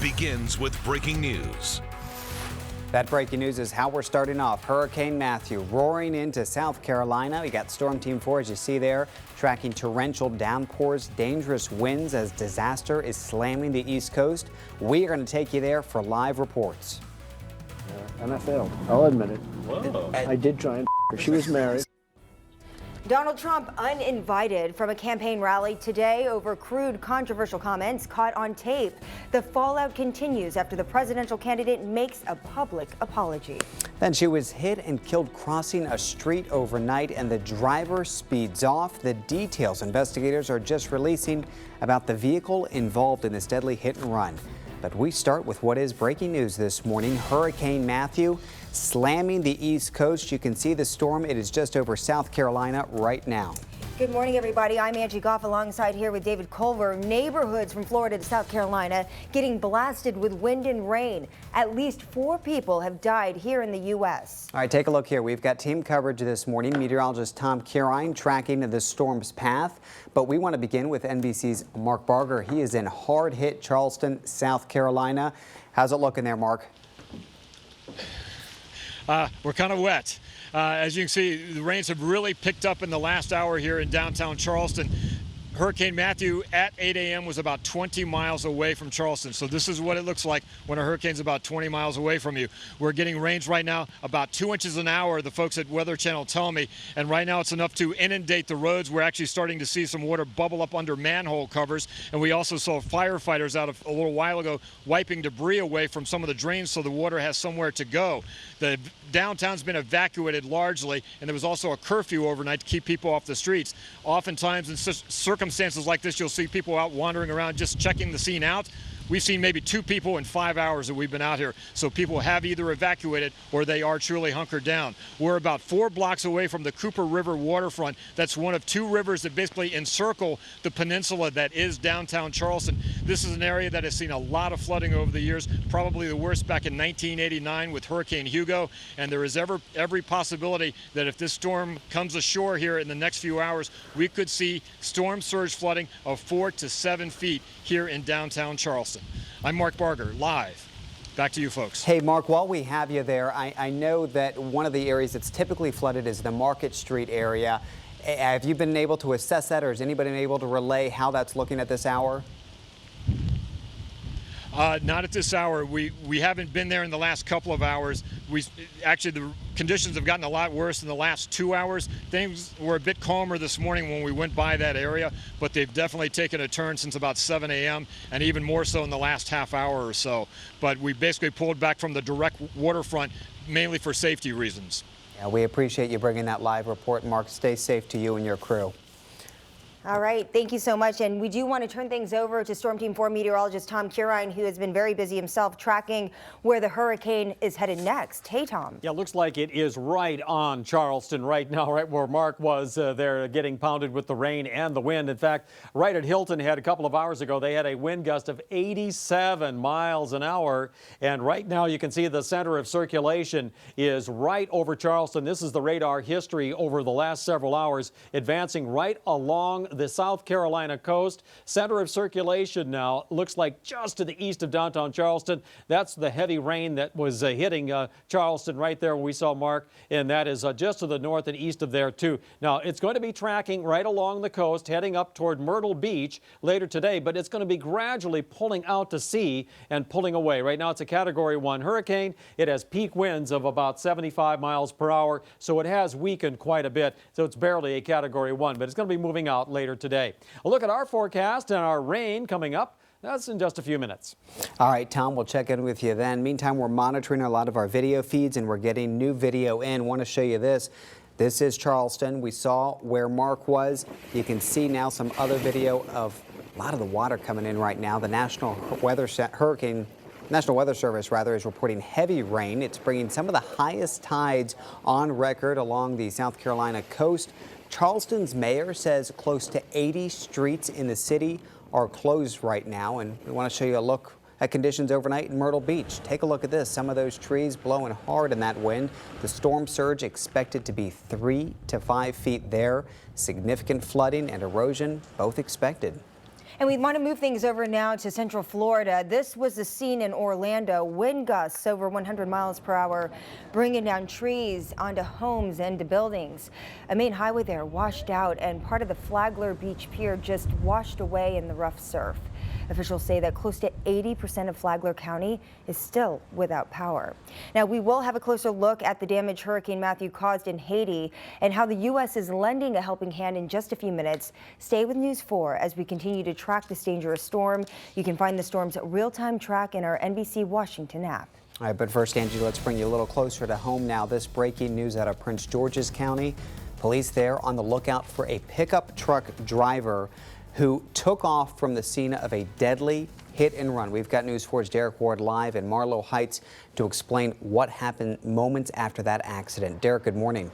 begins with breaking news. That breaking news is how we're starting off. Hurricane Matthew roaring into South Carolina. We got Storm Team 4, as you see there, tracking torrential downpours, dangerous winds as disaster is slamming the East Coast. We are going to take you there for live reports. And I failed. I'll admit it. Whoa. I did try and her. She was married. Donald Trump uninvited from a campaign rally today over crude, controversial comments caught on tape. The fallout continues after the presidential candidate makes a public apology. Then she was hit and killed crossing a street overnight, and the driver speeds off. The details investigators are just releasing about the vehicle involved in this deadly hit and run. But we start with what is breaking news this morning. Hurricane Matthew slamming the East Coast. You can see the storm. It is just over South Carolina right now. Good morning, everybody. I'm Angie Goff alongside here with David Culver. Neighborhoods from Florida to South Carolina getting blasted with wind and rain. At least 4 people have died here in the U.S. All right, take a look here. We've got team coverage this morning. Meteorologist Tom Curine tracking the storm's path. But we want to begin with NBC's Mark Barger. He is in hard-hit Charleston, South Carolina. How's it looking there, Mark? We're kind of wet. As you can see, the rains have really picked up in the last hour here in downtown Charleston. Hurricane Matthew at 8 a.m. was about 20 miles away from Charleston. So this is what it looks like when a hurricane's about 20 miles away from you. We're getting rains right now about 2 inches an hour, the folks at Weather Channel tell me. And right now it's enough to inundate the roads. We're actually starting to see some water bubble up under manhole covers. And we also saw firefighters out a little while ago wiping debris away from some of the drains so the water has somewhere to go. The downtown's been evacuated largely, and there was also a curfew overnight to keep people off the streets. Oftentimes in circumstances like this, you'll see people out wandering around just checking the scene out. We've seen maybe 2 people in 5 hours that we've been out here. So people have either evacuated or they are truly hunkered down. We're about 4 blocks away from the Cooper River waterfront. That's one of 2 rivers that basically encircle the peninsula that is downtown Charleston. This is an area that has seen a lot of flooding over the years, probably the worst back in 1989 with Hurricane Hugo. And there is every possibility that if this storm comes ashore here in the next few hours, we could see storm surge flooding of 4 to 7 feet here in downtown Charleston. I'm Mark Barger, live. Back to you folks. Hey, Mark, while we have you there, I know that one of the areas that's typically flooded is the Market Street area. Have you been able to assess that, or has anybody been able to relay how that's looking at this hour? Not at this hour. We haven't been there in the last couple of hours. Actually, the conditions have gotten a lot worse in the last 2 hours. Things were a bit calmer this morning when we went by that area, but they've definitely taken a turn since about 7 a.m. and even more so in the last half hour or so. But we basically pulled back from the direct waterfront mainly for safety reasons. Yeah, we appreciate you bringing that live report, Mark. Stay safe to you and your crew. All right, thank you so much. And we do want to turn things over to Storm Team 4 meteorologist Tom Curine, who has been very busy himself tracking where the hurricane is headed next. Hey, Tom. Yeah, looks like it is right on Charleston right now, right where Mark was there getting pounded with the rain and the wind. In fact, right at Hilton Head a couple of hours ago, they had a wind gust of 87 miles an hour. And right now you can see the center of circulation is right over Charleston. This is the radar history over the last several hours, advancing right along the South Carolina coast. Center of circulation now looks like just to the east of downtown Charleston. That's the heavy rain that was hitting Charleston right there when we saw Mark, and that is just to the north and east of there too. Now it's going to be tracking right along the coast, heading up toward Myrtle Beach later today, but it's going to be gradually pulling out to sea and pulling away. Right now it's a Category 1 hurricane. It has peak winds of about 75 miles per hour, so it has weakened quite a bit. So it's barely a Category 1, but it's going to be moving out later today. A look at our forecast and our rain coming up. That's in just a few minutes. All right, Tom, we'll check in with you then. Meantime, we're monitoring a lot of our video feeds and we're getting new video in. Want to show you this. This is Charleston. We saw where Mark was. You can see now some other video of a lot of the water coming in right now. The National Weather Service is reporting heavy rain. It's bringing some of the highest tides on record along the South Carolina coast. Charleston's mayor says close to 80 streets in the city are closed right now, and we want to show you a look at conditions overnight in Myrtle Beach. Take a look at this. Some of those trees blowing hard in that wind. The storm surge expected to be 3 to 5 feet there. Significant flooding and erosion both expected. And we want to move things over now to Central Florida. This was the scene in Orlando. Wind gusts over 100 miles per hour, bringing down trees onto homes and to buildings. A main highway there washed out, and part of the Flagler Beach Pier just washed away in the rough surf. Officials say that close to 80% of Flagler County is still without power. Now, we will have a closer look at the damage Hurricane Matthew caused in Haiti and how the U.S. is lending a helping hand in just a few minutes. Stay with News 4 as we continue to track this dangerous storm. You can find the storm's real-time track in our NBC Washington app. All right, but first, Angie, let's bring you a little closer to home now. This breaking news out of Prince George's County. Police there on the lookout for a pickup truck driver who took off from the scene of a deadly hit and run. We've got News 4's Derek Ward live in Marlow Heights to explain what happened moments after that accident. Derek, good morning.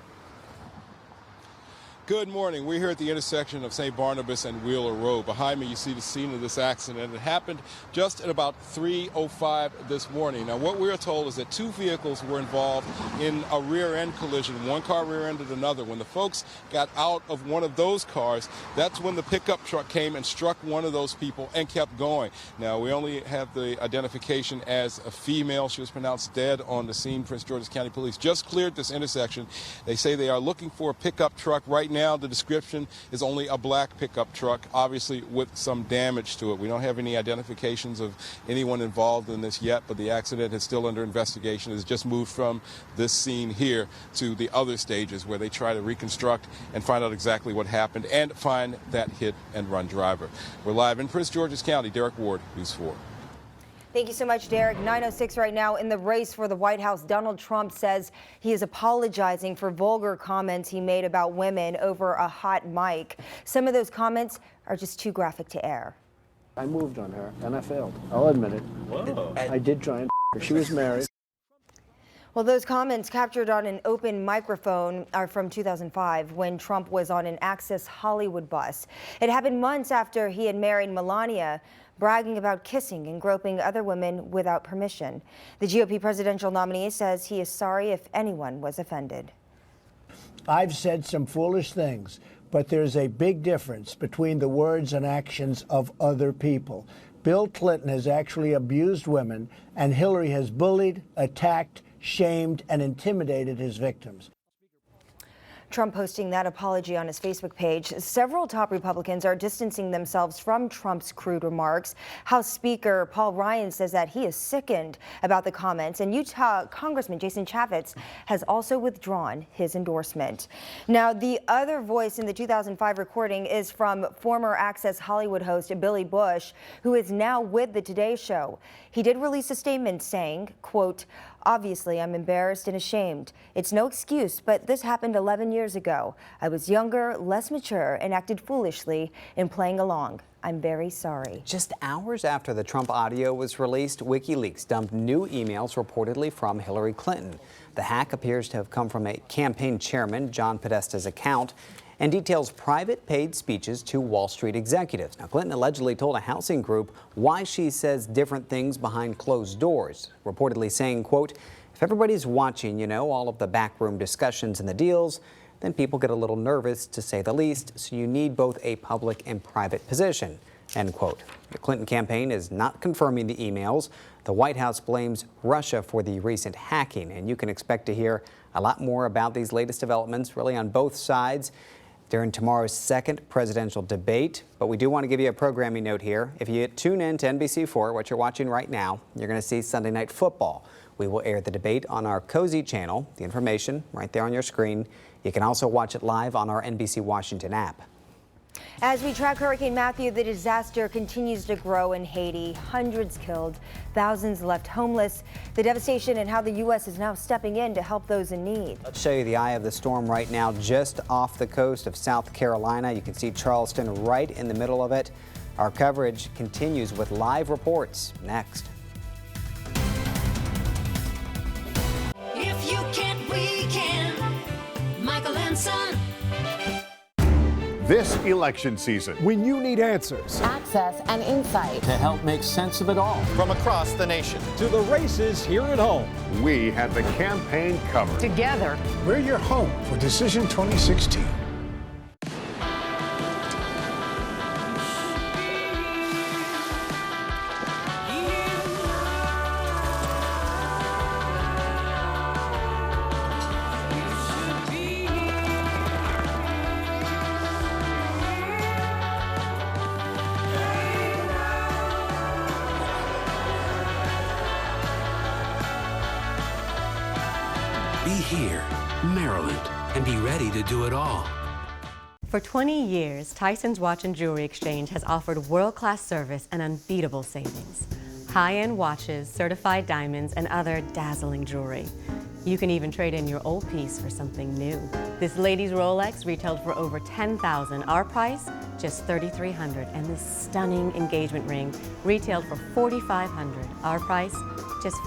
Good morning. We're here at the intersection of St. Barnabas and Wheeler Road. Behind me, you see the scene of this accident. It happened just at about 3:05 this morning. Now, what we're told is that two vehicles were involved in a rear-end collision. One car rear-ended another. When the folks got out of one of those cars, that's when the pickup truck came and struck one of those people and kept going. Now, we only have the identification as a female. She was pronounced dead on the scene. Prince George's County Police just cleared this intersection. They say they are looking for a pickup truck right now. The description is only a black pickup truck, obviously with some damage to it. We don't have any identifications of anyone involved in this yet, but the accident is still under investigation. It's just moved from this scene here to the other stages where they try to reconstruct and find out exactly what happened and find that hit and run driver. We're live in Prince George's County. Derek Ward, News 4. Thank you so much, Derek. 9:06 right now. In the race for the White House, Donald Trump says he is apologizing for vulgar comments he made about women over a hot mic. Some of those comments are just too graphic to air. I moved on her, and I failed. I'll admit it. Whoa. I did try and her. She was married. Well, those comments captured on an open microphone are from 2005 when Trump was on an Access Hollywood bus. It happened months after he had married Melania, bragging about kissing and groping other women without permission. The GOP presidential nominee says he is sorry if anyone was offended. I've said some foolish things, but there's a big difference between the words and actions of other people. Bill Clinton has actually abused women, and Hillary has bullied, attacked, shamed, and intimidated his victims. Trump posting that apology on his Facebook page. Several top Republicans are distancing themselves from Trump's crude remarks. House Speaker Paul Ryan says that he is sickened about the comments, and Utah Congressman Jason Chaffetz has also withdrawn his endorsement. Now, the other voice in the 2005 recording is from former Access Hollywood host Billy Bush, who is now with the Today Show. He did release a statement saying, quote, "Obviously, I'm embarrassed and ashamed. It's no excuse, but this happened 11 years ago. I was younger, less mature, and acted foolishly in playing along. I'm very sorry." Just hours after the Trump audio was released, WikiLeaks dumped new emails reportedly from Hillary Clinton. The hack appears to have come from a campaign chairman, John Podesta's account, and details private paid speeches to Wall Street executives. Now, Clinton allegedly told a housing group why she says different things behind closed doors, reportedly saying, quote, "If everybody's watching, you know, all of the backroom discussions and the deals, then people get a little nervous, to say the least, so you need both a public and private position," end quote. The Clinton campaign is not confirming the emails. The White House blames Russia for the recent hacking, and you can expect to hear a lot more about these latest developments, really on both sides, during tomorrow's second presidential debate. But we do want to give you a programming note here. If you tune in to NBC4, what you're watching right now, you're going to see Sunday Night Football. We will air the debate on our Cozy channel. The information right there on your screen. You can also watch it live on our NBC Washington app. As we track Hurricane Matthew, the disaster continues to grow in Haiti. Hundreds killed, thousands left homeless. The devastation and how the U.S. is now stepping in to help those in need. Let's show you the eye of the storm right now, just off the coast of South Carolina. You can see Charleston right in the middle of it. Our coverage continues with live reports next. If you can't, we can. Michael and Son. This election season, when you need answers, access, and insight to help make sense of it all from across the nation to the races here at home, we have the campaign covered. Together, we're your home for Decision 2016. here, Maryland, and be ready to do it all. For 20 years, Tyson's Watch and Jewelry Exchange has offered world-class service and unbeatable savings. High-end watches, certified diamonds, and other dazzling jewelry. You can even trade in your old piece for something new. This lady's Rolex retailed for over $10,000. Our price, just $3,300. And this stunning engagement ring retailed for $4,500. Our price, just